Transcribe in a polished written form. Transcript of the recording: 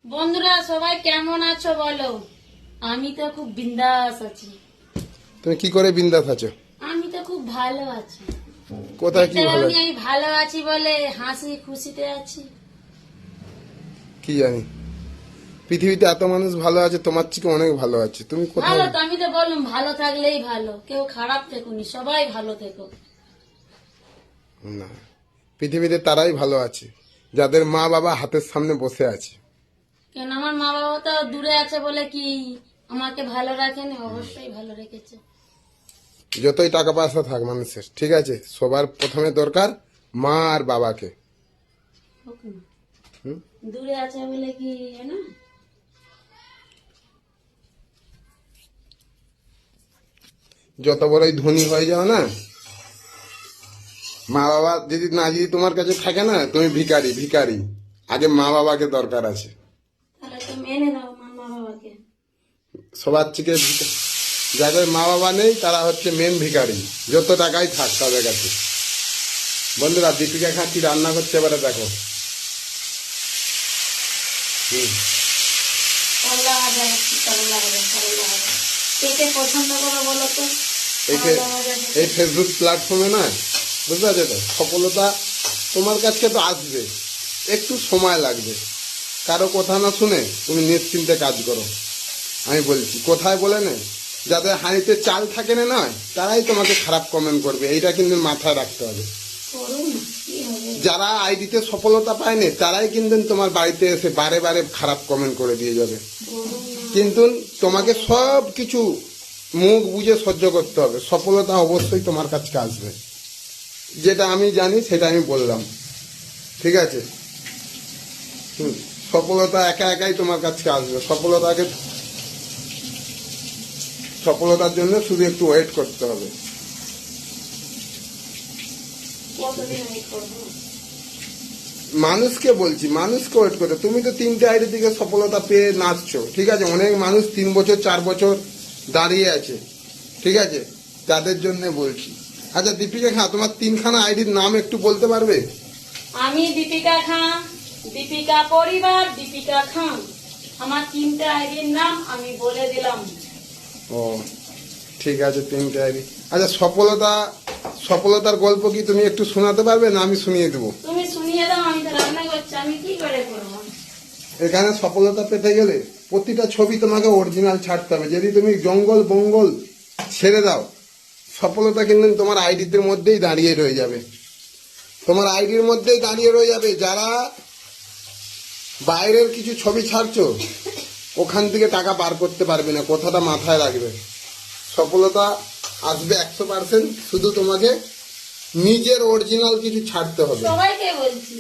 বন্ধুরা সবাই কেমন আছো বলো। আমি তো খুব বিন্দাস আছি। তুমি কি করে বিন্দাস আছো? আমি তো খুব ভালো আছি। কোথায় কি ভালো আমি ভালো আছি বলে হাসি খুশিতে আছি। কি জানি পৃথিবীতে এত মানুষ ভালো আছে, তোমার থেকে অনেক ভালো আছে। তুমি কোথায়? ভালো তো আমি তো বললাম ভালো থাকলেই ভালো, কেউ খারাপ থেকুনি, সবাই ভালো থেকো। না, পৃথিবীতে তারাই ভালো আছে যাদের মা বাবা হাতের সামনে বসে আছে। কেন আমার মা বাবা তো দূরে আছে বলে কি আমাকে ভালো রাখেনি? অবশ্যই ভালো রেখেছে। যতই টাকা পয়সা থাক মানুষের, ঠিক আছে, সবার প্রথমে দরকার মা আর বাবাকে। হোক না। হুম? দূরে আছে বলে কি না? যত বড়ই ধনী হয়ে যাও না, মা বাবা যদি তোমার কাছে থাকে না, তুমি ভিখারি ভিখারি। আগে মা বাবাকে দরকার আছে। তাহলে তো মেনে নাও মা বাবাকে। সবার থেকে যাদের মা বাবা নেই তারা হচ্ছে মেন ভিখারি, যত টাকাই থাক তাদের কাছে। বন্ধুরা, দীপিকা খাঁ কি রান্না করছে এবারে দেখো। করলা ভাজা, করলা ভাজা, করলা ভাজা। কে কে পছন্দ করো বলো তো? করলা ভাজা। এই ফেসবুক প্ল্যাটফর্মে না, বুঝতে পারছো তো, সফলতা তোমার কাছে তো আসবে, একটু সময় লাগবে। কারো কথা না শুনে তুমি নিশ্চিন্তে কাজ করো। আমি বলছি কোথায় বলে না, যাদের হাঁড়িতে চাল থাকে না নয় তারাই তোমাকে খারাপ কমেন্ট করবে, এইটা কিন্তু মাথায় রাখতে হবে। করুন না, কি হবে? যারা আইডিতে সফলতা পায়নি তারাই কিন্তু তোমার বাড়িতে এসে বারে বারে খারাপ কমেন্ট করে দিয়ে যাবে। করুন না। কিন্তু তোমাকে সব কিছু মুখ বুঝে সহ্য করতে হবে, সফলতা অবশ্যই তোমার কাছে আসবে। যেটা আমি জানি সেটা আমি বললাম, ঠিক আছে? সফলতা একা একাই তোমার কাছে আসবে। সফলতার জন্য শুধু একটু ওয়েট করতে হবে। কতদিন wait করবো? মানুষকে বলছি, মানুষকে ওয়েট করতে। তুমি তো 3টে আইডি থেকে সফলতা পেয়ে নাচছো, ঠিক আছে? অনেক মানুষ 3 বছর 4 বছর দাঁড়িয়ে আছে, ঠিক আছে? তাদের জন্য বলছি। আচ্ছা দীপিকা খাঁ, তোমার 3খানা আইডির নাম একটু বলতে পারবে? আমি দীপিকা খাঁ, দীপিকা পরিবার, দীপিকা খাঁ। আমার 3টে আইডির নাম আমি বলে দিলাম। ও ঠিক আছে, 3টে আইডি। আচ্ছা সফলতার গল্প কি তুমি একটু শোনাতে পারবে, না আমি শুনিয়ে দেবো? তুমি শুনিয়ে দাও, আমি তো রান্না করছি, আমি কি করে করবো? এখানে সফলতা পেতে গেলে প্রতিটা ছবি তোমাকে অরিজিনাল ছাড়তে হবে। যদি তুমি জঙ্গল বঙ্গল ছেড়ে দাও, সফলতা কিন্তু তোমার আইডির মধ্যেই দাঁড়িয়ে রয়ে যাবে। তোমার আইডির মধ্যেই দাঁড়িয়ে রয়ে যাবে। যারা বাইরের কিছু ছবি ছাড়ছো, ওখান থেকে টাকা বার করতে পারবে না, কথাটা মাথায় রাখবে। সফলতা আসবে 100%, শুধু তোমাকে নিজের অরিজিনাল কিছু ছাড়তে হবে। সবাইকে বলছি।